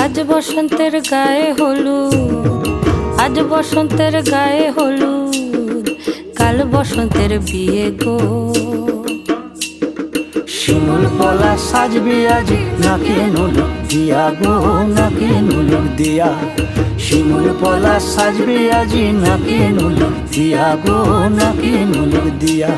আজ বসন্তের গায়ে হলুদ, আজ বসন্তের গায়ে হলুদ, কাল বসন্তের বিয়ে গো। শিমুল পলা সাজবে আজি নাকে নুলুক দিয়া গো, নাকে নুলুক দিয়া। শিমুল পলা সাজবে আজি নাকে নুলুক দিয়া গো, নাকে নুলুক দিয়া।